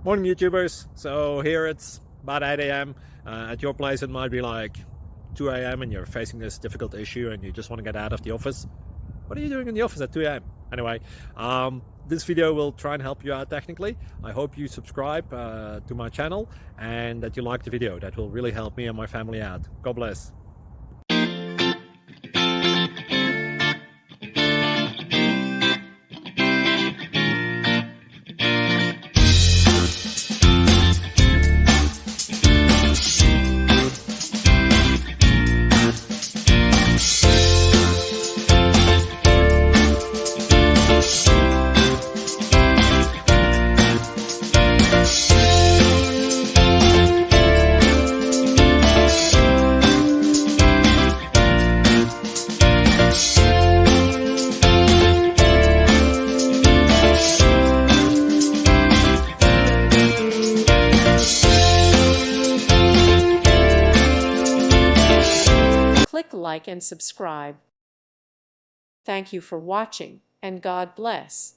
Morning YouTubers. So here it's about 8 a.m. At your place it might be like 2 a.m. and you're facing this difficult issue and you just want to get out of the office. What are you doing in the office at 2 a.m.? Anyway, this video will try and help you out technically. I hope you subscribe to my channel and that you like the video. That will really help me and my family out. God bless. Click like and subscribe. Thank you for watching, and God bless.